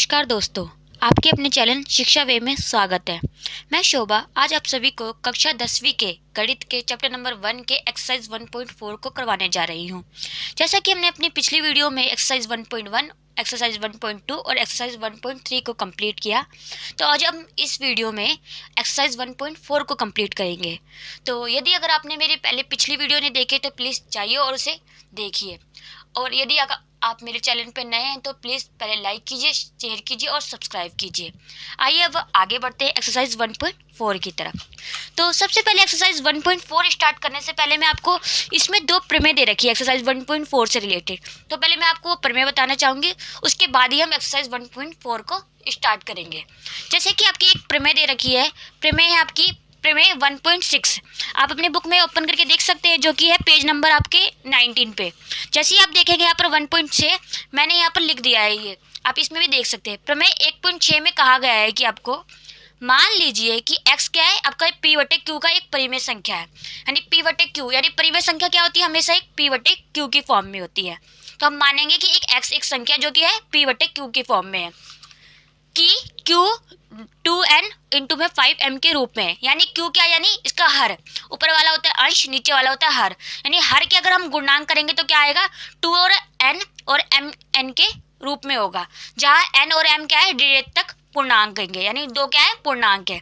नमस्कार दोस्तों, आपके अपने चैनल शिक्षा वे में स्वागत है। मैं शोभा आज आप सभी को कक्षा 10वीं के गणित के चैप्टर नंबर 1 के एक्सरसाइज 1.4 को करवाने जा रही हूँ। जैसा कि हमने अपनी पिछली वीडियो में एक्सरसाइज 1.1, एक्सरसाइज 1.2 और एक्सरसाइज 1.3 को कंप्लीट किया, तो आज हम इस वीडियो में एक्सरसाइज 1.4 को कंप्लीट करेंगे। तो यदि अगर आपने मेरी पहले पिछली वीडियो नहीं देखी तो प्लीज़ जाइए और उसे देखिए। और यदि अगर आप मेरे चैनल पर नए हैं तो प्लीज़ पहले लाइक कीजिए, शेयर कीजिए और सब्सक्राइब कीजिए। आइए अब आगे बढ़ते हैं एक्सरसाइज 1.4 की तरफ। तो सबसे पहले एक्सरसाइज 1.4 स्टार्ट करने से पहले मैं आपको इसमें दो प्रमेय दे रखी है एक्सरसाइज 1.4 से रिलेटेड। तो पहले मैं आपको प्रमेय बताना चाहूँगी, उसके बाद ही हम एक्सरसाइज 1.4 को स्टार्ट करेंगे। जैसे कि आपकी एक प्रमेय दे रखी है, प्रमेय है आपकी प्रमेय 1.6। आप अपने बुक में ओपन करके देख सकते हैं, जो कि है पेज नंबर आपके 19 पे। जैसे ही आप देखेंगे यहाँ पर 1.6 मैंने यहाँ पर लिख दिया है, ये आप इसमें भी देख सकते हैं। प्रमेय 1.6 में कहा गया है कि आपको मान लीजिए कि x क्या है, आपका p बटे q का एक परिमेय संख्या है, यानी p बटे q, यानी परिमेय संख्या क्या होती है, हमेशा एक p बटे q की फॉर्म में होती है। तो हम मानेंगे कि एक x एक संख्या जो कि है p बटे q की फॉर्म में है, कि q 2n इंटू में 5m के रूप में है। यानी q क्या, यानी इसका हर, ऊपर वाला होता है अंश, नीचे वाला होता है हर। यानी हर के अगर हम गुणनांक करेंगे तो क्या आएगा, 2 और n और m n के रूप में होगा, जहाँ n और m क्या है ऋणात्मक पूर्णांक कहेंगे, यानी दो क्या है पूर्णांक है।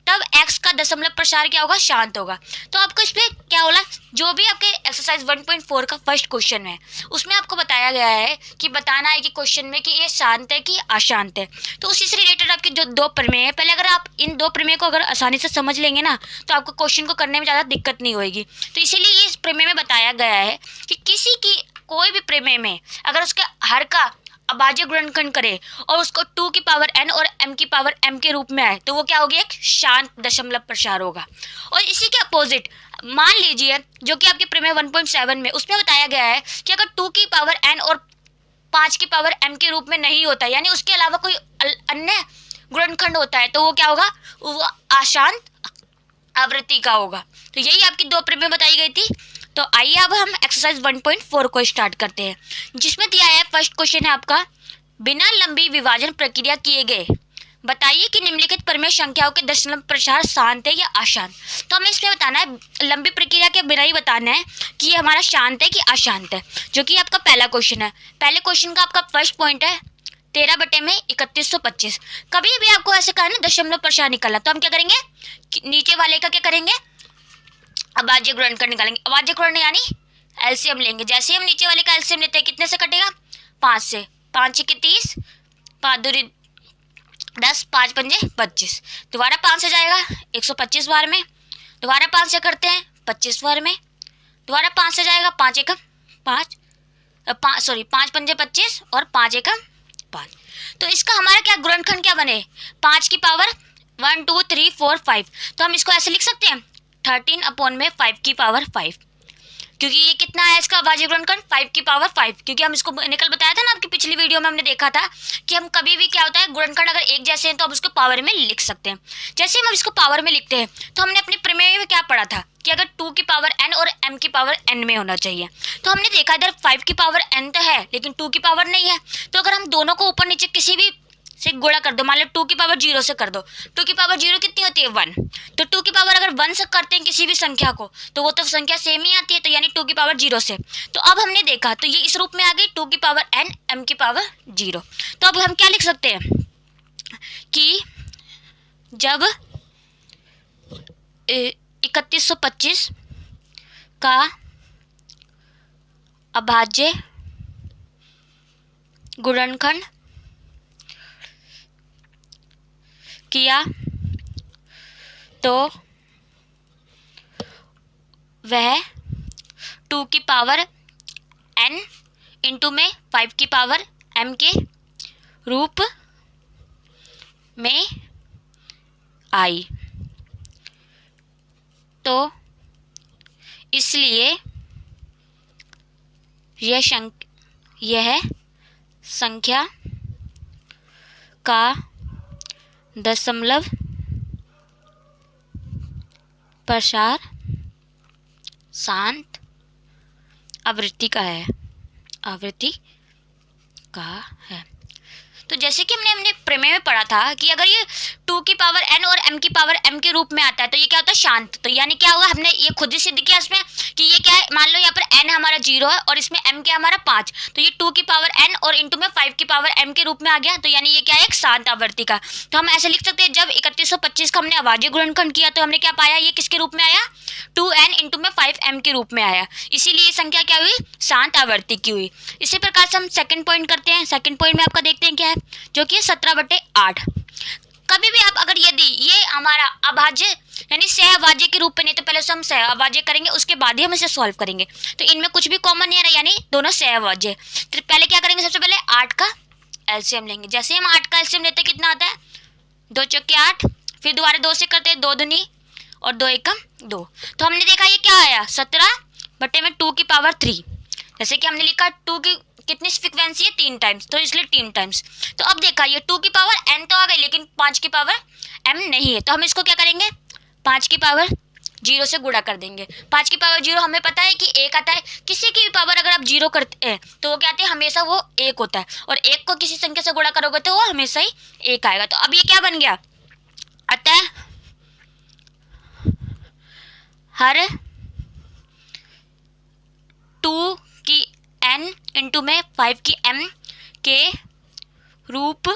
तब x का दशमलव प्रसार क्या होगा, शांत होगा। तो आपको इसमें क्या बोला, जो भी आपके एक्सरसाइज 1.4 का फर्स्ट क्वेश्चन है उसमें आपको बताया गया है कि बताना है कि क्वेश्चन में कि ये शांत है कि अशांत है। तो उसी से रिलेटेड आपके जो दो प्रमेय है, पहले अगर आप इन दो प्रमेय को अगर आसानी से समझ लेंगे ना तो आपको क्वेश्चन को करने में ज़्यादा दिक्कत नहीं होगी। तो इसीलिए इस प्रमेय में बताया गया है कि किसी की कोई भी प्रमेय में अगर उसके हर का अभाज्य गुणनखंड करे और उसको 2 की पावर n और m की पावर m के रूप में आए तो वो क्या होगी, एक शांत दशमलव प्रसार होगा। और इसी के अपोजिट मान लीजिए जो कि आपके प्रमेय 1.7 में उसमें बताया गया है कि अगर 2 की पावर n और 5 की पावर m के रूप में नहीं होता, यानी उसके अलावा कोई अन्य गुणनखंड होता है, तो वो क्या होगा, वो अशांत आवृत्ति का होगा। तो यही आपकी दो प्रमेय बताई गई थी। तो आइए अब हम एक्सरसाइज 1.4 को स्टार्ट करते हैं, जिसमें दिया है फर्स्ट क्वेश्चन है आपका, बिना लंबी विभाजन प्रक्रिया किए गए बताइए कि निम्नलिखित प्रमेय संख्याओं के दशमलव प्रसार शांत है या अशांत। तो हमें इसमें बताना है, लंबी प्रक्रिया के बिना ही बताना है कि ये हमारा शांत है कि अशांत है, जो कि आपका पहला क्वेश्चन है। पहले क्वेश्चन का आपका फर्स्ट पॉइंट है 13 बटे में 3125। कभी भी आपको ऐसे कहा ना दशमलव प्रसार निकालना, तो हम क्या करेंगे, नीचे वाले का क्या करेंगे, अभाज्य गुणनखंड निकालेंगे। अभाज्य गुणनखंड यानी एलसीएम लेंगे। जैसे ही हम नीचे वाले का एलसीएम लेते हैं, कितने से कटेगा, 5 से, 5 के 30, 5 दूरी 10, 5 पंजे 25, दोबारा 5 से जाएगा 125 बार में, दोबारा 5 से करते हैं 25 बार में, दोबारा 5 से जाएगा 5 एकम 5, 5 पंजे 25 और 5 एकम 5। तो इसका हमारा क्या गुणनखंड क्या बने, 5 की पावर 1 2 3 4 5। तो हम इसको ऐसे लिख सकते हैं 13 अपॉन में 5 की पावर 5, क्योंकि ये कितना है इसका अभाज्य गुणनखंड 5 की पावर 5, क्योंकि हम इसको निकल बताया था ना आपकी पिछली वीडियो में, हमने देखा था कि हम कभी भी क्या होता है गुणनखंड अगर एक जैसे हैं तो हम उसको पावर में लिख सकते हैं। जैसे हम इसको पावर में लिखते हैं तो हमने अपने प्रमेय में क्या पढ़ा था कि अगर 2 की पावर n और m की पावर n में होना चाहिए। तो हमने देखा इधर 5 की पावर n तो है लेकिन 2 की पावर नहीं है, तो अगर हम दोनों को ऊपर नीचे किसी भी से गुणा कर दो, मान लो 2 की पावर 0 से कर दो, 2 की पावर 0 कितनी होती है 1, तो 2 की पावर अगर 1 से करते हैं किसी भी संख्या को तो वो तो संख्या सेम ही आती है, तो यानी 2 की पावर 0 से। तो अब हमने देखा तो ये इस रूप में आ गई 2 की पावर n m की पावर 0। तो अब हम क्या लिख सकते हैं कि जब 3125 का अभाज्य गुणनखंड किया तो वह 2 की पावर n इंटू में 5 की पावर m के रूप में आई। तो इसलिए यह संख्या का दशमलव प्रसार शांत आवृत्ति का है, आवृत्ति का है। तो जैसे कि हमने हमने प्रमेय में पढ़ा था कि अगर ये 2 की पावर n और m की पावर m के रूप में आता है तो ये क्या होता है, शांत। तो यानी क्या होगा, हमने ये खुद ही सिद्ध किया इसमें कि ये क्या है, मान लो यहाँ पर n हमारा 0 है और इसमें m क्या हमारा 5, तो ये 2 की पावर n और इंटू में 5 की पावर m के रूप में आ गया। तो यानी ये क्या है, एक शांत आवर्ती का। तो हम ऐसे लिख सकते हैं, जब 3125 का हमने अभाज्य गुणनखंड किया तो हमने क्या पाया, ये किसके रूप में आया, 2n इंटू में 5m के रूप में आया, इसीलिए ये संख्या क्या हुई, शांत आवर्ती की हुई। इसी प्रकार से हम सेकंड पॉइंट करते हैं। सेकंड पॉइंट में आपका देखते हैं क्या है, जो कि 17/8। कभी भी आप अगर यदि ये हमारा अभाज्य यानी सहअभाज्य के रूप में, नहीं तो पहले से हम सहअभाज्य करेंगे उसके बाद ही हम इसे सॉल्व करेंगे। तो इनमें कुछ भी कॉमन नहीं आ रहा, यानी दोनों सहअभाज्य। तो पहले क्या करेंगे, सबसे पहले 8 का एलसीएम लेंगे। जैसे हम 8 का एलसीएम लेते हैं कितना आता है, 2 चौके 8, फिर दोबारा 2 से करते हैं, 2 दूनी और 2 एकम 2। तो हमने देखा ये क्या आया, 17/2 की पावर 3। जैसे कि हमने लिखा 2 की कितनी फ्रीक्वेंसी है, 3 टाइम्स, तो इसलिए 3 टाइम्स। तो अब देखा ये 2 की पावर n तो आ गई, लेकिन 5 की पावर m नहीं है, तो हम इसको क्या करेंगे, 5 की पावर 0 से गुणा कर देंगे। 5 की पावर 0 हमें पता है कि 1 आता है, किसी की भी पावर अगर आप 0 करते हैं तो वो क्या आते हैं, हमेशा वो 1 होता है, और 1 को किसी संख्या से गुणा करोगे तो वो हमेशा ही 1 आएगा। तो अब ये क्या बन गया, अतः हर 2 की n इंटू में 5 की m के रूप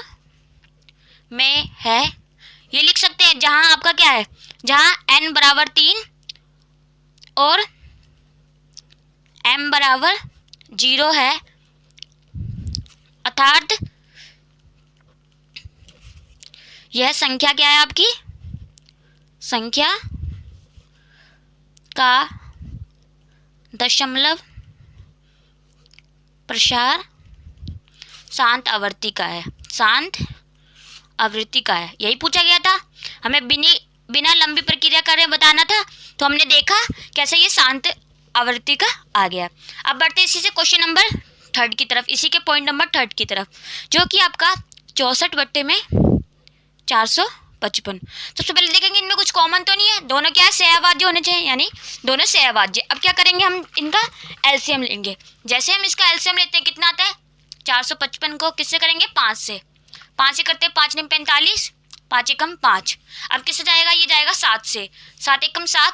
में है। ये लिख सकते हैं जहां आपका क्या है, जहां n बराबर 3 और m बराबर 0 है, अर्थात यह संख्या क्या है, आपकी संख्या का दशमलव प्रसार शांत आवृत्ति का है, शांत आवृत्ति का है। यही पूछा गया था, हमें बिना लंबी प्रक्रिया करे बताना था, तो हमने देखा कैसे ये शांत आवृत्ति का आ गया। अब बढ़ते इसी से क्वेश्चन नंबर 3 की तरफ, इसी के पॉइंट नंबर 3 की तरफ, जो कि आपका 64/455। सबसे पहले देखेंगे इनमें कुछ कॉमन तो नहीं है, दोनों क्या है, सहअभाज्य होने चाहिए, यानी दोनों सहअभाज्य। अब क्या करेंगे, हम इनका एलसीएम लेंगे। जैसे हम इसका एलसीएम लेते हैं, कितना आता है, 455 को किससे करेंगे, 5 से। 5 से करते हैं, 5 × 45, 5 एकम 5। अब किससे जाएगा, ये जाएगा 7 से, 7 एकम 7,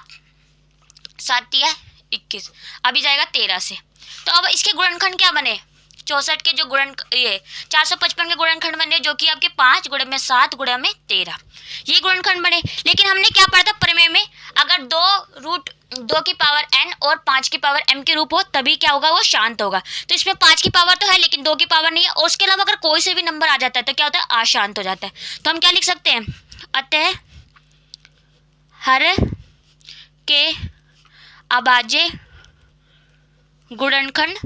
7 तिया 21, अभी जाएगा 13 से। तो अब इसके गुणनखंड क्या बने, 64 के जो गुणन, ये 455 के गुणनखंड बने, जो कि आपके 5 गुणे में 7 गुणे में 13, ये गुणनखंड बने। लेकिन हमने क्या पढ़ा था प्रमेय में, अगर 2 की पावर n और 5 की पावर m के रूप हो तभी क्या होगा, वो शांत होगा। तो इसमें 5 की पावर तो है लेकिन 2 की पावर नहीं है, और उसके अलावा अगर कोई से भी नंबर आ जाता है तो क्या होता है, अशांत हो जाता है। तो हम क्या लिख सकते हैं, अतः हर के अभाज्य गुणनखंड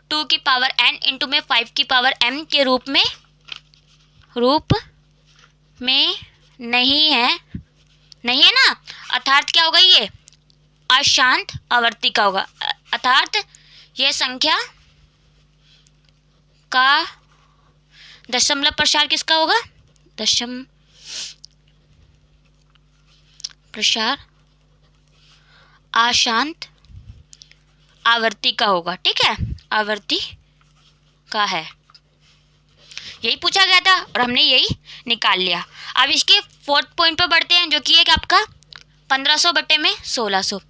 2 की पावर n इंटू में 5 की पावर m के रूप में नहीं है ना, अर्थात क्या होगा, ये अशांत आवर्ती का होगा, अर्थात यह संख्या का दशमलव प्रसार किसका होगा, दशम प्रसार अशांत आवर्ती का होगा। ठीक है, आवर्ती का है, यही पूछा गया था और हमने यही निकाल लिया। अब इसके 4th पॉइंट पर बढ़ते हैं, जो कि एक आपका 1500/1600।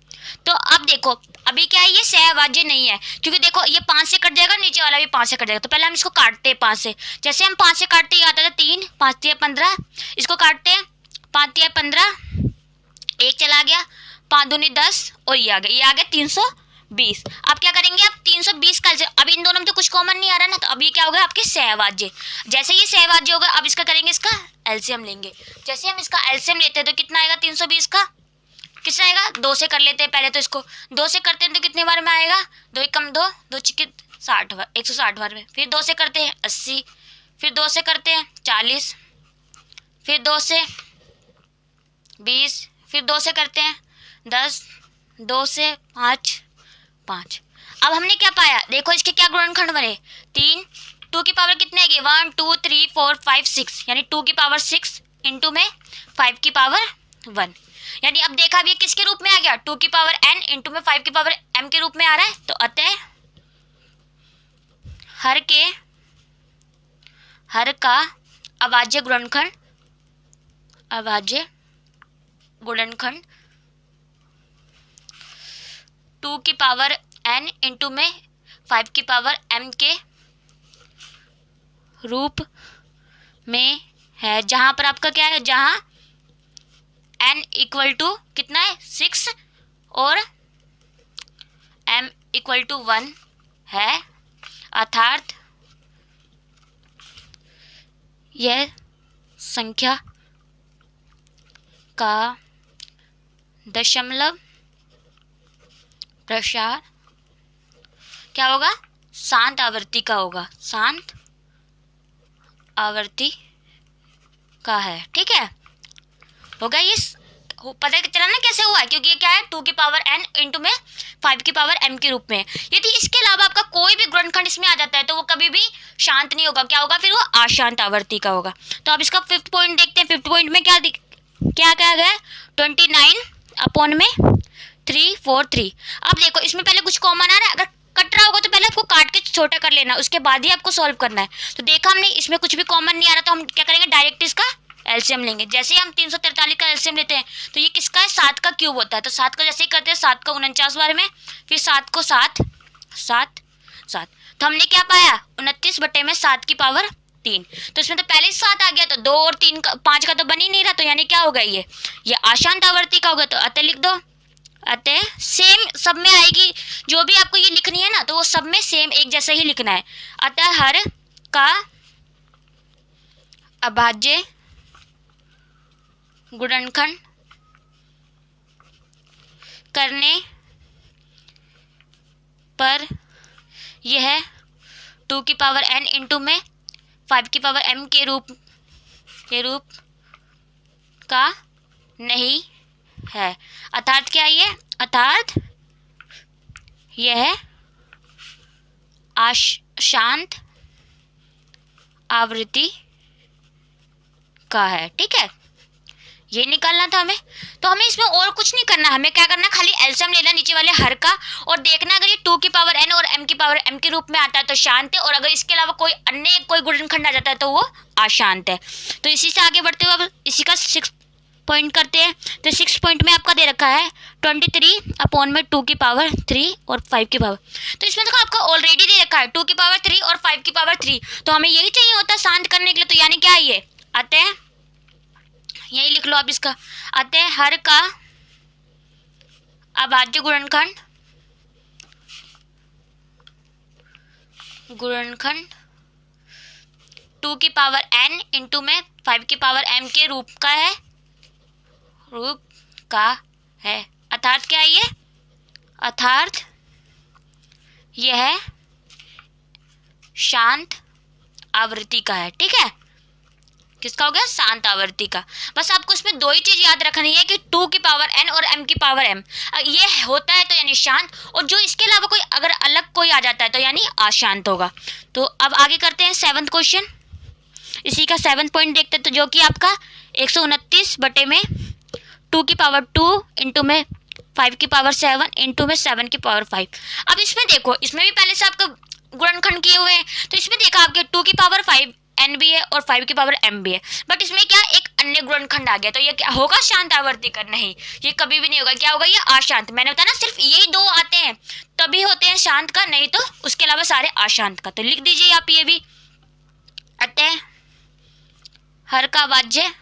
तो अब देखो अभी क्या है, ये सहअभाज्य नहीं है, क्योंकि देखो ये 5 से कट जाएगा, नीचे वाला भी 5 से कट जाएगा। तो पहले हम इसको काटते हैं 5 से। जैसे हम 5 से काटते ही आता था 3, 5 × 15, इसको काटते हैं 5 × 15, 1 चला गया, 5 दूनी 10 और ये आ गया 320। अब क्या करेंगे, आप 320 का अब इन दोनों में तो कुछ कॉमन नहीं आ रहा ना, तो अब ये क्या होगा, आपके सहअभाज्य। जैसे ये सहअभाज्य होगा, अब इसका करेंगे, इसका एलसीएम लेंगे। जैसे हम इसका एलसीएम लेते हैं तो कितना आएगा, 320 का कितना आएगा, 2 से कर लेते हैं पहले, तो इसको 2 से करते हैं तो कितने बार में आएगा, 2 एकम 2, 2 छिके 60 बार, 160 बार में। फिर 2 से करते हैं 80, फिर 2 से करते हैं 40, फिर 2 से 20, फिर 2 से करते हैं 10, 2 से 5। अब हमने क्या पाया, देखो इसके क्या गुणनखंड बने, 3, 2 की पावर कितने की, 1 2 3 4 5 6, यानी 2 की पावर 6 इंटू में 5 की पावर 1, यानी अब देखा भी किसके रूप में आ गया, 2 की पावर n इंटू में 5 की पावर m के रूप में आ रहा है। तो अतः हर का अभाज्य गुणनखंड 2 की पावर n इंटू में 5 की पावर m के रूप में है, जहां पर आपका क्या है, जहां n इक्वल टू कितना है 6 और m इक्वल टू 1 है, अर्थात यह संख्या का दशमलव प्रसार क्या होगा, शांत आवृत्ति का होगा, शांत आवृत्ति का है। ठीक है, हो गया ये पता चला ना कैसे हुआ है, क्योंकि ये क्या है 2 की पावर n इंटू में 5 की पावर m के रूप में। यदि इसके अलावा आपका कोई भी गुणनखंड इसमें आ जाता है तो वो कभी भी शांत नहीं होगा, क्या होगा फिर, वो अशांत आवृत्ति का होगा। तो अब इसका 5th पॉइंट देखते हैं। 5th पॉइंट में क्या क्या गया 29 अपॉन में 343। अब देखो इसमें पहले कुछ कॉमन आ रहा है, अगर कट रहा होगा तो पहले आपको काट के छोटा कर लेना, उसके बाद ही आपको सॉल्व करना है। तो देखा हमने इसमें कुछ भी कॉमन नहीं आ रहा, तो हम क्या करेंगे, डायरेक्ट इसका एलसीएम लेंगे। जैसे ही हम 343 का एलसीएम लेते हैं तो ये किसका है, 7 का क्यूब होता है। तो 7 का जैसे ही करते हैं 7 का 49 बार में, फिर 7 को 7 7 7, तो हमने क्या पाया 29 बटे में 7 की पावर 3। तो इसमें तो पहले ही 7 आ गया, तो 2 और 3 का 5 का तो बन ही नहीं रहा, तो यानी क्या होगा, ये अशांत आवृत्ति का होगा। तो अतः लिख दो, अतः सेम सब में आएगी, जो भी आपको ये लिखनी है ना तो वो सब में सेम एक जैसा ही लिखना है। अतः हर का अभाज्य गुणनखंड करने पर यह 2 की पावर n इंटू में 5 की पावर m के रूप का नहीं है, अर्थात क्या है, अर्थात यह अशांत आवृत्ति का है। ठीक है, ये निकालना था हमें। तो हमें इसमें और कुछ नहीं करना, हमें क्या करना, खाली एलसीएम लेना नीचे वाले हर का, और देखना अगर ये 2 की पावर n और m की पावर m के रूप में आता है तो शांत है, और अगर इसके अलावा कोई अन्य कोई गुणनखंड आ जाता है तो वो अशांत है। तो इसी से आगे बढ़ते हुए अब इसी का 6 पॉइंट करते हैं। तो 6 पॉइंट में आपका दे रखा है 23 अपॉन में 2 की पावर 3 और 5 की पावर। तो इसमें देखो आपका ऑलरेडी दे रखा है 2 की पावर 3 और 5 की पावर 3, तो हमें यही चाहिए होता है शांत करने के लिए। तो यानी क्या है, ये अतः यही लिख लो आप इसका, अतः हर का अभाज्य गुणनखंड 2 की पावर n इंटू में 5 की पावर m के रूप का है, अर्थात क्या है ये, अर्थात यह शांत आवृत्ति का है। ठीक है, किसका हो गया, शांत आवृत्ति का। बस आपको इसमें दो ही चीज याद रखनी है कि 2 की पावर n और m की पावर m ये होता है तो यानी शांत, और जो इसके अलावा कोई अगर अलग कोई आ जाता है तो यानी अशांत होगा। तो अब आगे करते हैं 7th क्वेश्चन। इसी का 7th पॉइंट देखते हैं, तो जो कि आपका 129 बटे में 2 की पावर 2 इंटू में 5 की पावर 7 इंटू में 7 की पावर 5। अब इसमें देखो, इसमें भी पहले से आपका गुणनखंड किए हुए हैं, तो इसमें देखा आपके 2 की पावर 5 n भी है और 5 की पावर m भी है, बट इसमें क्या एक अन्य गुणनखंड आ गया, तो ये क्या होगा, शांत आवर्ती का नहीं, ये कभी भी नहीं होगा। क्या होगा, ये अशांत। मैंने बताया ना सिर्फ यही दो आते हैं तभी होते हैं शांत का, नहीं तो उसके अलावा सारे अशांत का। तो लिख दीजिए आप ये भी, अतः हर का अभाज्य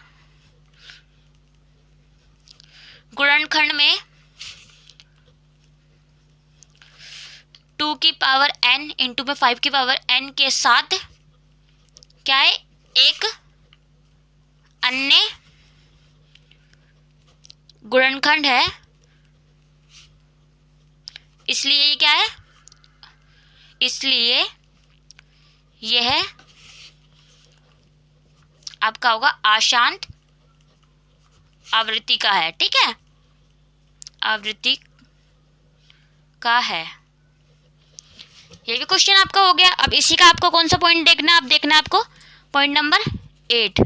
गुणनखंड में 2 की पावर n इंटू में 5 की पावर n के साथ क्या है, एक अन्य गुणनखंड है, इसलिए ये क्या है, इसलिए यह आपका होगा अशांत आवृत्ति का है। ठीक है, आवृत्ति का है। ये भी क्वेश्चन आपका हो गया। अब इसी का आपको कौन सा पॉइंट देखना है, आप देखना है आपको पॉइंट नंबर 8।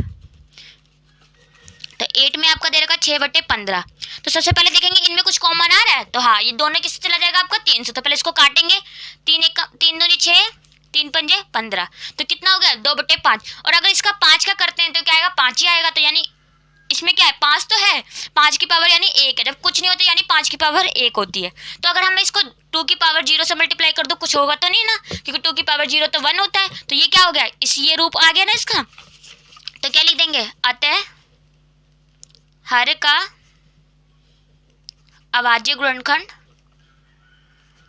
तो 8 में आपका दे रखा 6/15। तो सबसे पहले देखेंगे इनमें कुछ कॉमन आ रहा है, तो हाँ, ये दोनों किससे चला जाएगा आपका 3 से। तो पहले इसको काटेंगे, 3 दूनी 6, 3 पंजे 15, तो कितना हो गया 2/5। और अगर इसका 5 का करते हैं तो क्या आएगा, 5 ही आएगा। तो यानी इसमें क्या है, 5 तो है, 5 की पावर यानी 1 है, जब कुछ नहीं होता यानी 5 की पावर 1 होती है। तो अगर हम इसको 2 की पावर 0 से मल्टीप्लाई कर दो, कुछ होगा तो नहीं ना, क्योंकि 2 की पावर 0 तो 1 होता है। तो ये क्या हो गया, ये रूप आ गया ना इसका। तो क्या लिख देंगे, अतः हर का अभाज्य गुणनखंड,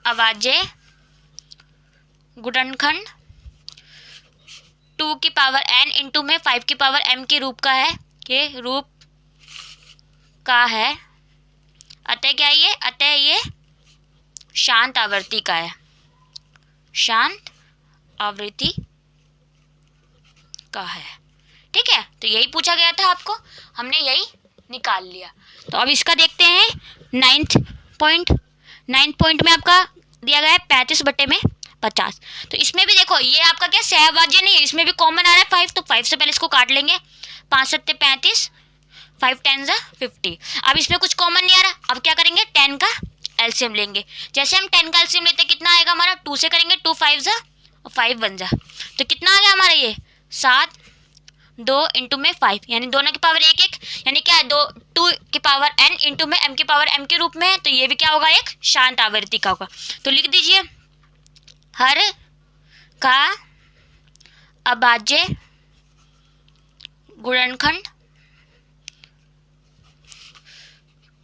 अभाज्य गुणनखंड 2 की पावर n इंटू में 5 की पावर m के रूप का है, के रूप का है। अतः क्या ये, अतः ये शांत आवृत्ति का है, शांत आवृत्ति का है। ठीक है, तो यही पूछा गया था आपको, हमने यही निकाल लिया। तो अब इसका देखते हैं 9th पॉइंट में आपका दिया गया है 35/50। तो इसमें भी देखो ये आपका क्या सहभाज्य नहीं है, इसमें भी कॉमन आ रहा है 5, तो 5 से पहले इसको काट लेंगे। 5 7 35, 5 10 50। अब इसमें कुछ कॉमन नहीं आ रहा, अब क्या करेंगे 10 का एलसीएम लेंगे। जैसे हम 10 का एलसीएम लेते कितना आएगा हमारा, 2 से करेंगे 2 5 जा और 5 1 जा, तो कितना आ गया हमारा ये 7, 2 इंटू में 5 यानी दोनों की पावर 1 1, यानी क्या है 2 की पावर n इंटू में m की पावर m के रूप में है। तो ये भी क्या होगा, एक शांत आवृत्ति का होगा। तो लिख दीजिए हर का अभाज्य गुणनखंड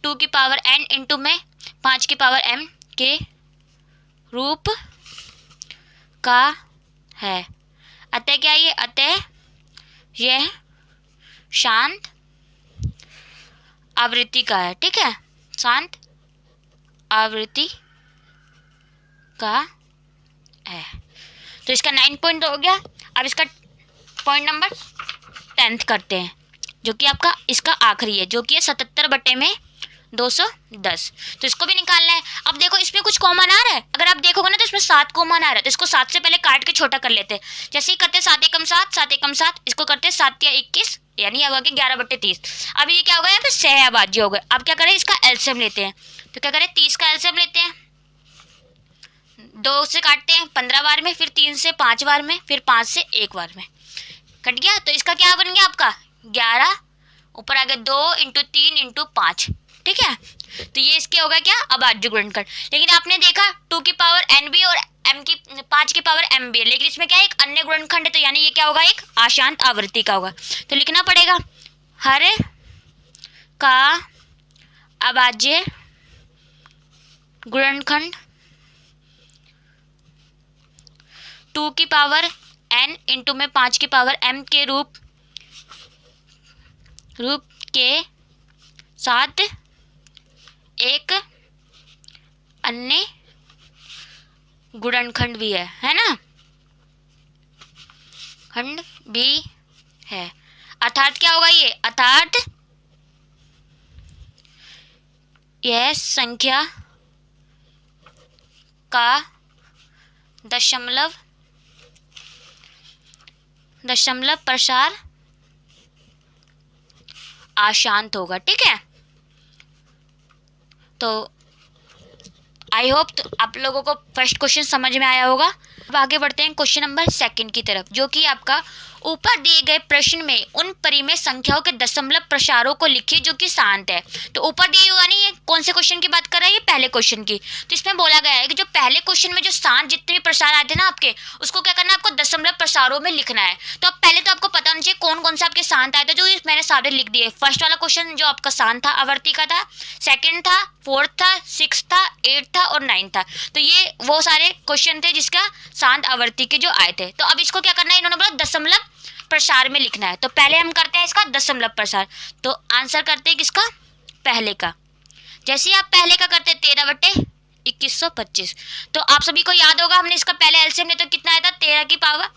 2 की पावर n इंटू में 5 की पावर m के रूप का है। अतः क्या ये, अतः यह शांत आवृत्ति का है। ठीक है, शांत आवृत्ति का है। तो इसका 9 पॉइंट हो गया। अब इसका पॉइंट नंबर 10 करते हैं, जो कि आपका इसका आखिरी है, जो कि है 77/210। तो इसको भी निकालना है। अब देखो इसमें कुछ कॉमन आ रहा है, अगर आप देखोगे ना तो इसमें 7 कॉमन आ रहा है, तो इसको 7 से पहले काट के छोटा कर लेते हैं। जैसे ही करते 7 एकम 7, 7 एकम 7, इसको करते 7 या 21 यानी अब आगे 11/30। अब ये क्या होगा, यहाँ पे सहअभाज्य हो गए। अब क्या करें, इसका एलसीएम लेते हैं। तो क्या करें, 30 का एलसीएम लेते हैं, 2 से काटते हैं 15 बार में, फिर 3 से 5 बार में, फिर 5 से 1 बार में, कट गया। तो इसका क्या बन गया आपका 11, ऊपर आ गया 2 इंटू 3 इंटू 5। ठीक है, तो ये इसके होगा क्या, अभाज्य गुणनखंड। लेकिन आपने देखा 2 की पावर n भी और m की 5 की पावर m भी है, लेकिन इसमें क्या है, एक अन्य गुणनखंड है। तो यानी ये क्या होगा, एक अशांत आवृत्ति का होगा। तो लिखना पड़ेगा हर का अभाज्य गुणनखंड 2 की पावर n इंटू में 5 की पावर m के रूप के साथ एक अन्य गुणनखंड भी है ना, खंड भी है। अर्थात क्या होगा ये, अर्थात यह संख्या का दशमलव प्रसार अशांत होगा। ठीक है, तो आई होप तो आप लोगों को फर्स्ट क्वेश्चन समझ में आया होगा। अब आगे बढ़ते हैं क्वेश्चन नंबर 2 की तरफ, जो कि आपका ऊपर दिए गए प्रश्न में उन परिमेय संख्याओं के दशमलव प्रसारों को लिखिए जो कि शांत है। तो ऊपर दिए हुआ नहीं, ये कौन से क्वेश्चन की बात कर रहा है, ये पहले क्वेश्चन की। तो इसमें बोला गया है कि जो पहले क्वेश्चन में जो शांत जितने भी प्रसार आए थे ना आपके, उसको क्या करना है, आपको दशमलव प्रसारों में लिखना है। तो अब पहले तो आपको पता होना चाहिए कौन कौन से आपके शांत आए थे, जो मैंने सारे लिख दिए। फर्स्ट वाला क्वेश्चन जो आपका शांत था आवर्ती का था, सेकेंड था, 4th था, 6th था, 8th था और 9th था। तो ये वो सारे क्वेश्चन थे जिसका शांत आवर्ती के जो आए थे। तो अब इसको क्या करना है, इन्होंने बोला दशमलव प्रसार में लिखना है। तो पहले हम करते हैं इसका दशमलव प्रसार। तो आंसर करते हैं किसका, पहले का। जैसे ही आप पहले का करते 13/2125। तो आप सभी को याद होगा हमने इसका पहले एलसीएम लिया तो कितना आया था, 13 की पावर,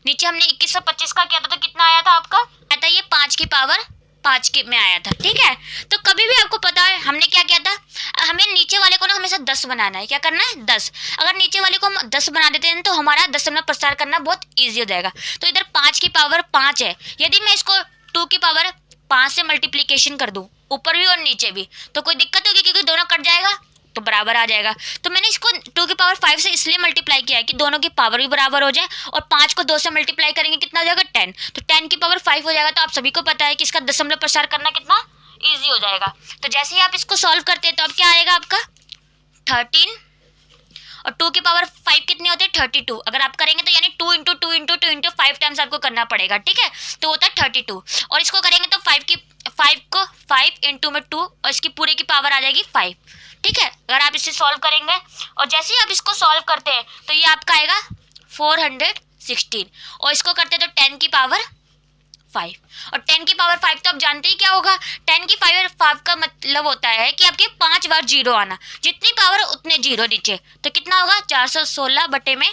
नीचे हमने 2125 का किया था तो कितना आया था आपका, आया था ये 5 की पावर 5 के में आया था। ठीक है, तो कभी भी आपको पता है हमने क्या किया था, हमें नीचे वाले को ना हमेशा 10 बनाना है। क्या करना है, 10। अगर नीचे वाले को हम 10 बना देते हैं तो हमारा दशमलव प्रसार करना बहुत ईजी हो जाएगा। तो इधर 5 की पावर 5 है, यदि मैं इसको 2 की पावर 5 से मल्टीप्लीकेशन कर दूं, ऊपर भी और नीचे भी, तो कोई दिक्कत होगी क्योंकि दोनों कट जाएगा, तो बराबर आ जाएगा। तो मैंने इसको 2 की पावर 5 से इसलिए मल्टीप्लाई किया है कि दोनों की पावर भी बराबर हो जाए, और 5 को 2 से मल्टीप्लाई करेंगे कितना हो जाएगा 10, तो 10 की पावर 5 हो जाएगा। तो आप सभी को पता है कि इसका दशमलव प्रसार करना कितना ईजी हो जाएगा। तो जैसे ही आप इसको सॉल्व करते हैं तो अब क्या आएगा आपका 13, और 2 की पावर 5 कितने होते हैं 32। अगर आप करेंगे तो यानी 2 इंटू 2 इंटू 2 इंटू 5 टाइम्स आपको करना पड़ेगा, ठीक है, तो होता है 32। और इसको करेंगे तो 5 को 5 इंटू में 2 और इसकी पूरे की पावर आ जाएगी 5, ठीक है। अगर आप इसे सॉल्व करेंगे और जैसे ही आप इसको सॉल्व करते हैं तो ये आपका आएगा 416, और इसको करते हैं तो 10 की पावर 5, और 10 की पावर 5 तो आप जानते ही क्या होगा, 10 की पावर 5 का मतलब होता है कि आपके 5 बार जीरो आना, जितनी पावर उतने जीरो नीचे, तो कितना होगा 416 बटे में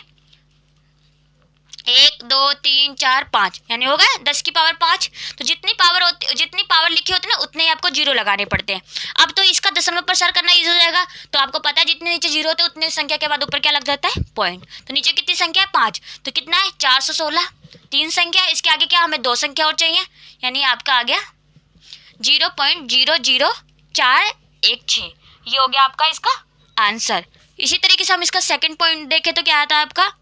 1 2 3 4 5, यानी होगा 10 की पावर 5। तो जितनी पावर लिखी होती है ना उतने ही आपको जीरो लगाने पड़ते हैं। अब तो इसका दशमलव प्रसार करना इजी हो जाएगा। तो आपको पता है जितने नीचे जीरो होते हैं उतने संख्या के बाद ऊपर क्या लग जाता है पॉइंट। तो नीचे कितनी संख्या है 5, तो कितना है 416, 3 संख्या, इसके आगे क्या हमें 2 संख्या और चाहिए, यानी आपका आ गया 0.00416। ये हो गया आपका इसका आंसर। इसी तरीके से हम इसका सेकंड पॉइंट देखें तो क्या आता है आपका।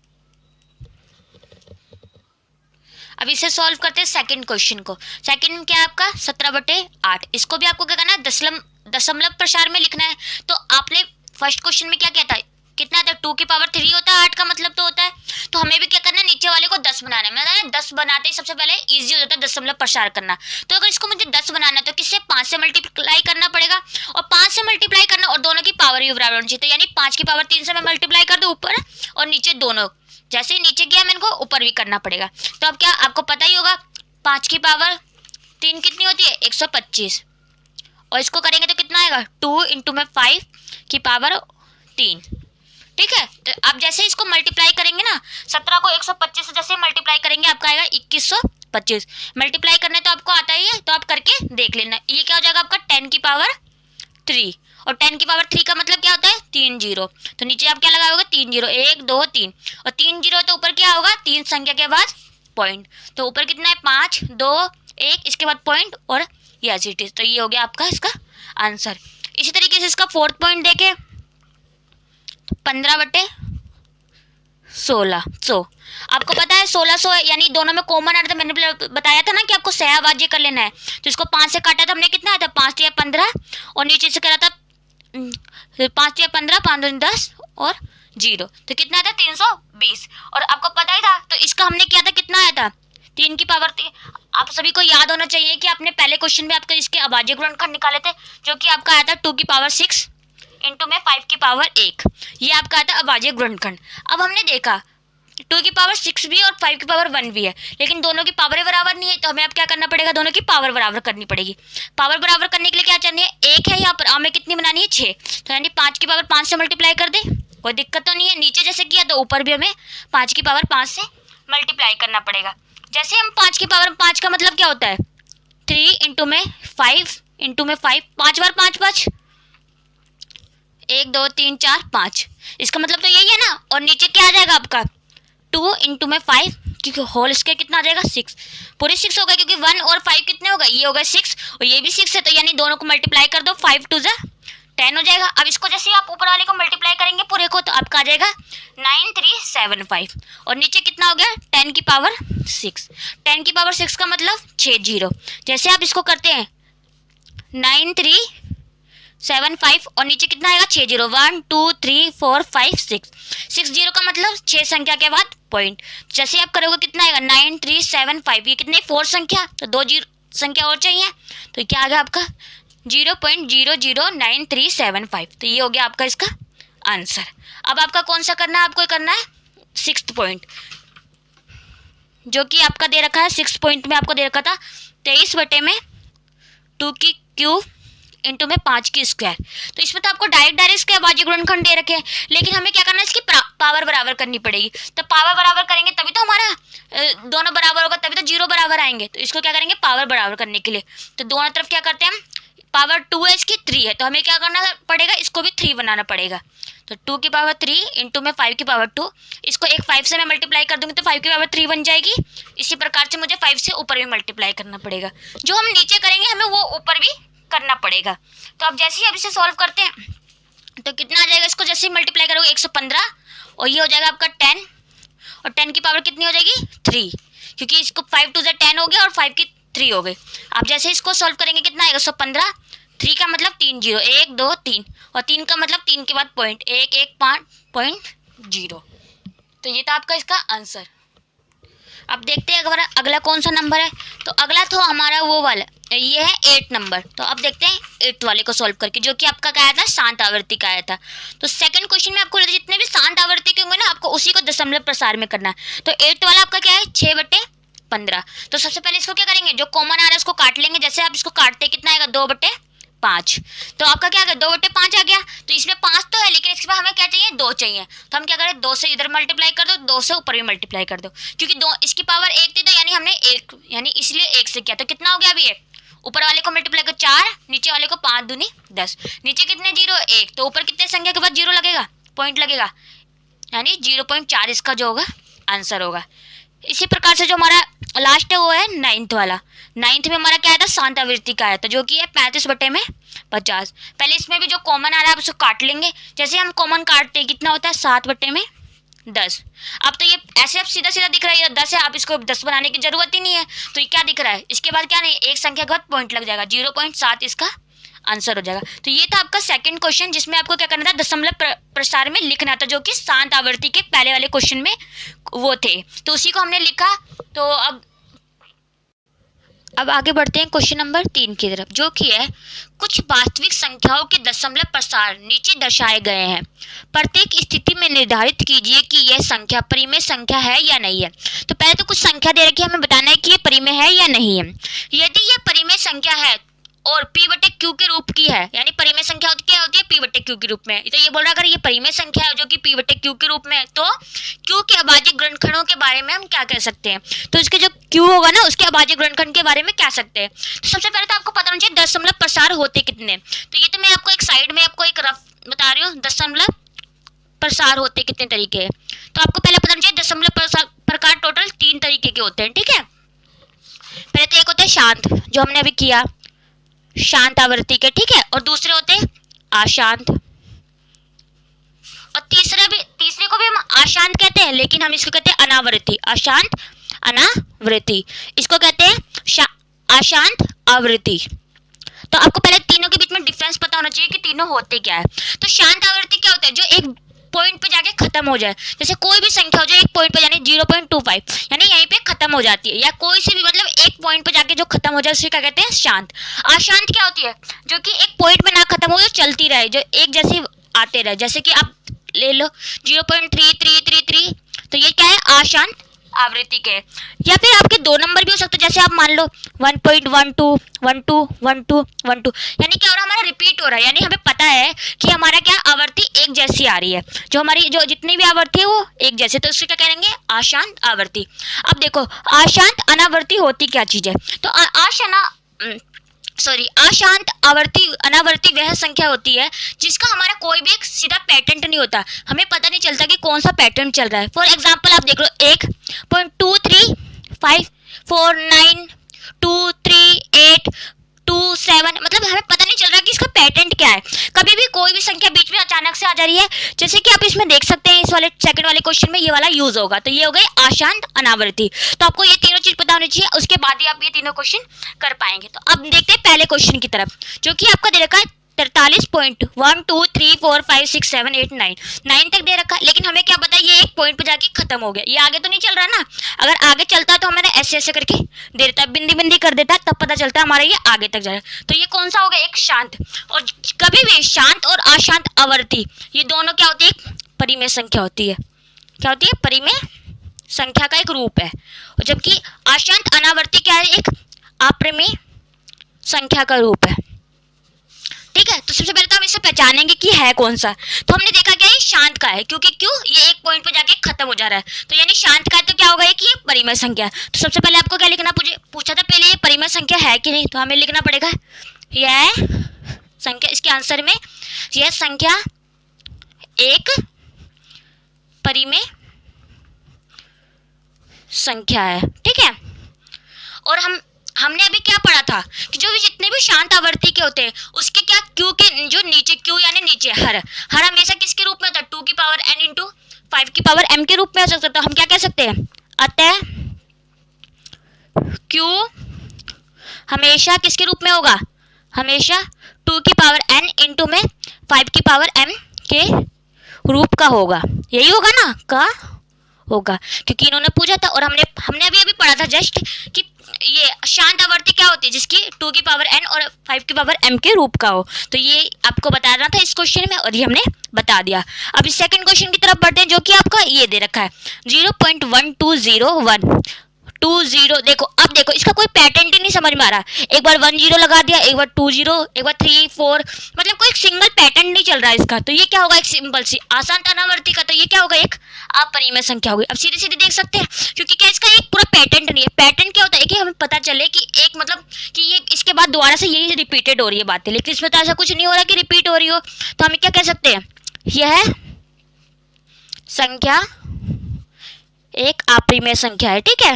अब इसे सॉल्व करते हैं सेकंड क्वेश्चन को। सेकंड क्या है आपका 17/8। इसको भी आपको क्या करना है दशमलव प्रसार में लिखना है। तो आपने फर्स्ट क्वेश्चन में क्या किया था, कितना था 2 की पावर 3 होता है, 8 का मतलब तो होता है। तो हमें भी क्या करना है नीचे वाले को 10 बनाना है। मैंने 10 बनाते ही सबसे पहले इजी हो जाता है दशमलव प्रसार करना। तो अगर इसको मुझे 10 बनाना है तो किससे 5 से मल्टीप्लाई करना पड़ेगा, और 5 से मल्टीप्लाई करना और दोनों की पावर भी बराबर होनी चाहिए। तो यानी 5 की पावर 3 से मैं मल्टीप्लाई कर दूं ऊपर और नीचे दोनों, जैसे ही नीचे गया मैंने को ऊपर भी करना पड़ेगा। तो अब क्या आपको पता ही होगा 5 की पावर 3 कितनी होती है 125, और इसको करेंगे तो कितना आएगा 2 इंटू में 5 की पावर 3, ठीक है। तो आप जैसे इसको मल्टीप्लाई करेंगे ना 17 को 125 से जैसे मल्टीप्लाई करेंगे आपका आएगा 2125। मल्टीप्लाई करने तो आपको आता ही है, तो आप करके देख लेना। ये क्या हो जाएगा आपका 10 की पावर 3, और 10 की पावर 3 का मतलब क्या होता है 3 जीरो। तो नीचे आप क्या लगाओगे 3 जीरो, 1 2 3, और 3 जीरो तो ऊपर क्या होगा 3 संख्या के बाद पॉइंट। तो ऊपर कितना है 5 2 1, इसके बाद पॉइंट और ये एज इट इज। तो ये हो गया आपका इसका आंसर। इसी तरीके से इसका फोर्थ पॉइंट देखें 15/1600। आपको पता है 1600 यानी दोनों में कॉमन आ रहा था। मैंने बताया था ना कि आपको सहभाज्य कर लेना है। तो इसको 5 से काटा था हमने, कितना आया था 5 या 15, और नीचे से करा था 5 या 15, 5 10 और 0, तो कितना आया था 320। और आपको पता ही था तो इसका हमने किया था कितना आया था 3 की पावर 3। आप सभी को याद होना चाहिए कि आपने पहले क्वेश्चन में आपका इसके अभाज्य गुणनखंड निकाले थे, जो कि आपका आया था 2 की पावर 6 इंटू में 5 की पावर 1। ये आपका आता है अभाज्य गुणनखंड। अब हमने देखा 2 की पावर 6 भी और 5 की पावर 1 भी है, लेकिन दोनों की पावर बराबर नहीं है। तो हमें अब क्या करना पड़ेगा, दोनों की पावर बराबर करनी पड़ेगी। पावर बराबर करने के लिए क्या चाहिए 1 है, यहाँ पर हमें कितनी बनानी है 6। तो यानी 5 की पावर 5 से मल्टीप्लाई कर दे, कोई दिक्कत तो नहीं है। नीचे जैसे किया तो ऊपर भी हमें 5 की पावर 5 से मल्टीप्लाई करना पड़ेगा। जैसे हम 5 की पावर 5 का मतलब क्या होता है 3 इंटू में 5 इंटू में 5, 5 बार 5 5, 1 2 3 4 5, इसका मतलब तो यही है ना। और नीचे क्या आ जाएगा आपका 2 इंटू में 5, क्योंकि होल स्क्वायर कितना आ जाएगा 6, पूरे 6 होगा, क्योंकि 1 और 5 कितने होगा, ये होगा 6 और ये भी 6 है। तो यानी दोनों को मल्टीप्लाई कर दो, 5 2 10 हो जाएगा। अब इसको जैसे आप ऊपर वाले को मल्टीप्लाई करेंगे पूरे को, तो आपका आ जाएगा 9375, और नीचे कितना हो गया 10 की पावर 6। 10 की पावर 6 का मतलब 6 जीरो। जैसे आप इसको करते हैं 9375 और नीचे कितना आएगा 6 जीरो, 1 2 3 4 5 6, 6 जीरो का मतलब 6 संख्या के बाद पॉइंट। जैसे आप करोगे कितना आएगा 9375, ये कितने 4 संख्या, तो 2 जीरो संख्या और चाहिए, तो क्या आ गया आपका 0.009375। तो ये हो गया आपका इसका आंसर। अब आपका कौन सा करना है, आपको करना है 6th पॉइंट, जो कि आपका दे रखा है 6th पॉइंट में आपको दे रखा था 23/2 की क्यूब इंटू में 5 की स्क्वायर। तो इसमें तो आपको डायरेक्ट इसके अभाज्य गुणनखंड दे रखे हैं, लेकिन हमें क्या करना है इसकी पावर बराबर करनी पड़ेगी। तो पावर बराबर करेंगे तभी तो हमारा दोनों बराबर होगा, तभी तो जीरो बराबर आएंगे। तो इसको क्या करेंगे पावर बराबर करने के लिए, तो दोनों तरफ क्या करते हैं हम, पावर 2 है इसकी 3 है, तो हमें क्या करना पड़ेगा इसको भी 3 बनाना पड़ेगा। तो 2 की पावर 3 इंटू में 5 की पावर 2, इसको एक 5 से मैं मल्टीप्लाई कर दूंगी तो 5 की पावर 3 बन जाएगी। इसी प्रकार से मुझे 5 से ऊपर भी मल्टीप्लाई करना पड़ेगा, जो हम नीचे करेंगे हमें वो ऊपर भी करना पड़ेगा। तो अब जैसे ही अब इसे सॉल्व करते हैं तो कितना आ जाएगा, इसको जैसे ही मल्टीप्लाई करोगे 115, और ये हो जाएगा आपका 10, और 10 की पावर कितनी हो जाएगी 3, क्योंकि इसको 5 टू 10 हो गया और 5 की 3 हो गई। आप जैसे इसको सॉल्व करेंगे कितना आएगा 115, 3 का मतलब 3 जीरो, 1 2 3, और 3 का मतलब 3 के बाद पॉइंट, 1 1 5 पॉइंट 0। तो ये था आपका इसका आंसर। अब देखते हैं अगर अगला कौन सा नंबर है। तो अगला तो हमारा वो वाला, ये है 8 नंबर। तो अब देखते हैं 8 वाले को सॉल्व करके, जो कि आपका क्या आया था, शांत आवर्ती का आया था। तो सेकंड क्वेश्चन में आपको जितने भी शांत आवर्ती के होंगे ना, आपको उसी को दशमलव प्रसार में करना है। तो 8 वाला आपका क्या है 6/15। तो सबसे पहले इसको क्या करेंगे, जो कॉमन आ रहा है उसको काट लेंगे। जैसे आप इसको काटते कितना आएगा 2/5। तो आपका क्या आ गया 2/5 आ गया। तो इसमें 5 तो है, लेकिन इसके बाद हमें क्या चाहिए 2 चाहिए। तो हम क्या करें 2 से इधर मल्टीप्लाई कर दो, 2 से ऊपर भी मल्टीप्लाई कर दो, क्योंकि 2 इसकी पावर 1 थी, तो यानी हमने 1 यानी इसलिए 1 से किया। तो कितना हो गया अभी ये, ऊपर वाले को मल्टीप्लाई कर 4, नीचे वाले को 5 दूनी 10, नीचे कितने 0 1, तो ऊपर कितने संख्या के बाद 0 लगेगा, पॉइंट लगेगा, यानी 0.4 इसका जो होगा आंसर होगा। इसी प्रकार से जो हमारा लास्ट है वो है 9th वाला। 9th में हमारा क्या आया था, शांत आवृत्ति का आया था, जो कि है 35/50। पहले इसमें भी जो कॉमन आ रहा है उसको काट लेंगे। जैसे हम कॉमन काटते हैं कितना होता है 7/10। अब तो ये ऐसे अब सीधा सीधा दिख रहा है 10 है, आप इसको 10 बनाने की जरूरत ही नहीं है। तो ये क्या दिख रहा है, इसके बाद क्या नहीं, एक संख्या के बाद पॉइंट लग जाएगा, 0.7 इसका आंसर हो जाएगा। तो ये था आपका सेकंड क्वेश्चन, जिसमें आपको क्या करना था, दशमलव प्रसार में लिखना था, जो कि शांत आवर्ती के पहले वाले क्वेश्चन में वो थे। तो उसी को हमने लिखा। तो अब आगे बढ़ते हैं क्वेश्चन नंबर 3 की तरफ, जो कि है कुछ वास्तविक संख्याओं के दशमलव प्रसार नीचे दर्शाए गए हैं। प्रत्येक स्थिति में निर्धारित कीजिए कि यह संख्या परिमेय संख्या है या नहीं है। तो पहले तो कुछ संख्या दे रखी है, हमें बताना है कि ये परिमेय है या नहीं है। यदि यह परिमेय संख्या है और p/q के रूप की है, यानी परिमेय संख्या क्या होती है p/q के रूप में। तो ये बोल रहा है अगर ये परिमेय संख्या है जो कि p/q के रूप में है, तो q के अभाज्य गुणनखंडों के बारे में हम क्या कह सकते हैं। तो इसके जो q होगा ना, उसके अभाज्य गुणनखंड के बारे में क्या सकते हैं। तो सबसे पहले तो आपको पता होना चाहिए दशमलव प्रसार होते कितने। तो ये तो मैं आपको एक साइड में आपको एक रफ बता रही हूँ, दशमलव प्रसार होते कितने तरीके हैं। तो आपको पहले पता होना चाहिए दशमलव प्रकार टोटल 3 तरीके के होते हैं, ठीक है। पहले तो एक होता है शांत, जो हमने अभी किया, शांत आवर्ती के, ठीक है। और दूसरे होते हैं अशांत, और तीसरे को भी हम अशांत कहते हैं, लेकिन हम इसको कहते हैं अनावृत्ति, अशांत अनावृत्ति, इसको कहते हैं अशांत आवृत्ति। तो आपको पहले तीनों के बीच में डिफरेंस पता होना चाहिए कि तीनों होते क्या है। तो शांत आवृत्ति क्या होता है, जो एक पॉइंट पे जाके खत्म हो जाए। जैसे कोई भी संख्या हो जाए एक पॉइंट पे, यानी 0.25, यानी यहीं पे खत्म हो जाती है, या कोई सी भी मतलब एक पॉइंट पे जाके जो खत्म हो जाए उसे क्या कहते हैं शांत। अशांत क्या होती है, जो कि एक पॉइंट पे ना खत्म हो, जो चलती रहे, जो एक जैसी आते रहे। जैसे कि आप ले लो 0.3333, तो ये क्या है अशांत आवृत्ति के। या फिर आपके 2 नंबर भी हो सकते हैं, जैसे आप मान लो 1.12 12 12 12, यानी क्या हो रहा है, हमारा रिपीट हो रहा है, यानी हमें पता है कि हमारा क्या आवर्ती एक जैसी आ रही है, जो हमारी जो जितनी भी आवर्ती है वो एक जैसे। तो उसको क्या करेंगे अशांत आवर्ती। अब देखो अशांत अनावर्ती होती क्या चीज है। तो अशांत आवर्ती अनावर्ती वह संख्या होती है जिसका हमारा कोई भी एक सीधा पैटर्न नहीं होता, हमें पता नहीं चलता कि कौन सा पैटर्न चल रहा है। फॉर एग्जांपल आप देख लो 1.2355492382 7, मतलब हमें पता नहीं चल रहा कि इसका पैटर्न क्या है। कभी भी कोई भी संख्या बीच में अचानक से आ जा रही है, जैसे कि आप इसमें देख सकते हैं, इस वाले सेकंड वाले क्वेश्चन में ये वाला यूज होगा। तो ये हो गई अशांत अनावर्ती। तो आपको ये तीनों चीज पता होनी चाहिए, उसके बाद ही आप ये तीनों क्वेश्चन कर पाएंगे। तो अब देखते हैं पहले क्वेश्चन की तरफ, जो कि आपका दे रखा है 43.123456789 9 तक दे रखा है, लेकिन हमें क्या पता है ये एक पॉइंट पे जाके खत्म हो गया, ये आगे तो नहीं चल रहा ना। अगर आगे चलता तो हमारे ऐसे ऐसे करके दे देता, बिंदी बिंदी कर देता, तब पता चलता हमारा ये आगे तक जा रहा है। तो ये कौन सा हो गया, एक शांत। और कभी भी शांत और अशांत आवर्ती ये दोनों क्या होती है, एक परिमेय संख्या होती है। क्या होती है, परिमेय संख्या का एक रूप है। और जबकि अशांत अनावर्ती क्या है, एक अपरिमेय संख्या का रूप है, ठीक है। तो सबसे पहले तो हम इसे पहचानेंगे कि है कौन सा। तो हमने देखा क्या है शांत का है, क्योंकि क्यों ये एक पॉइंट पे जाके खत्म हो जा रहा है, तो यानी शांत का है। तो क्या होगा कि ये परिमेय संख्या। तो सबसे पहले आपको क्या लिखना, पूछा था पहले ये परिमेय संख्या है कि नहीं, तो हमें लिखना पड़ेगा यह संख्या, इसके आंसर में यह संख्या एक परिमेय संख्या है, ठीक है। और हम हमने अभी क्या पढ़ा था कि जो भी जितने भी शांत आवर्ती के होते हैं उसके क्या क्यू के जो नीचे, क्यू यानी नीचे हर हमेशा किसके रूप में होता है, 2 की पावर n इंटू 5 की पावर m के रूप में हो सकता है। तो हम क्या कह सकते हैं, अतः क्यू हमेशा किसके रूप में होगा, हमेशा 2 की पावर n इंटू में 5 की पावर m के रूप का होगा। यही होगा ना, का होगा, क्योंकि इन्होंने पूछा था और हमने अभी पढ़ा था जस्ट कि ये शांत आवर्ती क्या होती है जिसकी 2 की पावर n और 5 की पावर m के रूप का हो। तो ये आपको बताना था इस क्वेश्चन में और ये हमने बता दिया। अब इस सेकंड क्वेश्चन की तरफ बढ़ते हैं जो कि आपका ये दे रखा है 0.1201 20। देखो अब देखो इसका कोई पैटर्न ही नहीं समझ में आ रहा, एक बार 10 लगा दिया, एक बार 20, एक बार 3 4, मतलब कोई सिंगल पैटर्न नहीं चल रहा है इसका। तो ये क्या होगा, एक सिंपल सी आसान अनावर्ती का, तो ये क्या होगा, एक अपरिमेय संख्या होगी। अब सीधे सीधे देख सकते हैं क्योंकि क्या इसका एक पूरा पैटर्न नहीं है। पैटर्न क्या होता है कि हमें पता चले कि एक मतलब कि ये इसके बाद दोबारा से यही रिपीटेड हो रही है बातें, लेकिन इसमें तो ऐसा कुछ नहीं हो रहा कि रिपीट हो रही हो। तो हम क्या कह सकते हैं, यह संख्या एक अपरिमेय संख्या है। ठीक है,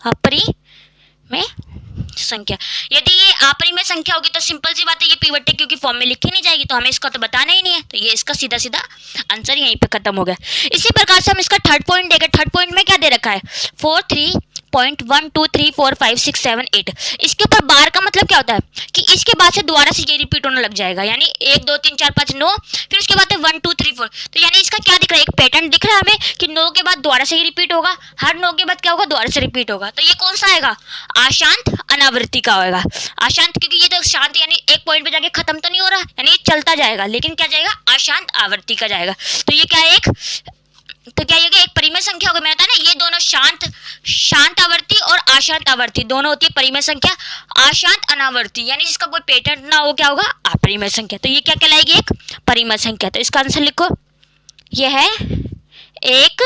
अपरिमेय संख्या। यदि ये अपरिमेय संख्या होगी तो सिंपल सी बात है ये पिवट टेबल की फॉर्म में लिखी नहीं जाएगी, तो हमें इसका तो बताना ही नहीं है। तो ये इसका सीधा सीधा आंसर यहीं पे खत्म हो गया। इसी प्रकार से हम इसका थर्ड पॉइंट देखें। थर्ड पॉइंट में क्या दे रखा है, 4.3.1234567 इसके ऊपर बार का मतलब क्या होता है कि इसके बाद से दोबारा से ये रिपीट होने लग जाएगा, यानी 1 2 3 4 5 9, फिर उसके बाद 1 2 3 4। तो यानी इसका क्या दिख रहा है, एक पैटर्न दिख रहा है हमें कि 9 के बाद दोबारा से ये रिपीट होगा, हर 9 के बाद क्या होगा, दोबारा से रिपीट होगा। तो ये कौन सा आएगा, अशांत अनावृत्ति का होगा। अशांत क्योंकि ये तो शांत यानी एक पॉइंट पे जाके खत्म तो नहीं हो रहा, यानी ये चलता जाएगा, लेकिन क्या जाएगा, अशांत आवर्ती का जाएगा। तो ये क्या है, एक परिमेय संख्या होगी। मैंने बताया ना, ये दोनों शांत आवर्ती और अशांत आवर्ती दोनों होती है परिमेय संख्या। अशांत अनावर्ती यानी जिसका कोई पैटर्न ना हो, क्या होगा, अपरिमेय संख्या। तो ये क्या कहलाएगी, एक परिमेय संख्या। तो इसका आंसर लिखो, यह है एक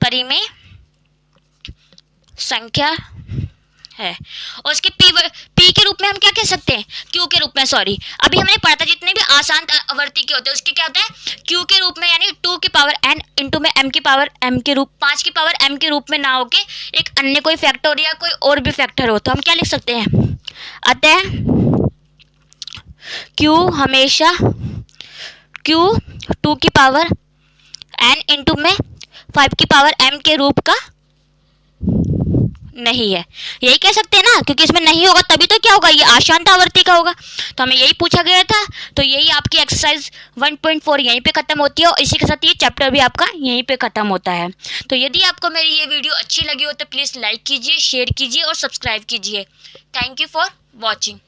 परिमेय संख्या है। और इसके पी के रूप में हम क्या कह सकते हैं, क्यू के रूप में, सॉरी अभी हमने पढ़ा था जितने भी आसान आवर्ती के होते हैं उसके क्या होता है, क्यू के रूप में, यानी 2 की पावर n इंटू में m की पावर m के रूप, 5 की पावर m के रूप में ना होके एक अन्य कोई फैक्टर या कोई और भी फैक्टर हो। तो हम क्या लिख सकते हैं, अतः क्यू हमेशा क्यू 2 की पावर n इंटू में 5 की पावर m के रूप का नहीं है। यही कह सकते हैं ना, क्योंकि इसमें नहीं होगा तभी तो क्या होगा, ये अशांत आवर्ती का होगा। तो हमें यही पूछा गया था। तो यही आपकी एक्सरसाइज 1.4 यहीं पे खत्म होती है और इसी के साथ ये चैप्टर भी आपका यहीं पे खत्म होता है। तो यदि आपको मेरी ये वीडियो अच्छी लगी हो तो प्लीज़ लाइक कीजिए, शेयर कीजिए और सब्सक्राइब कीजिए। Thank you for watching.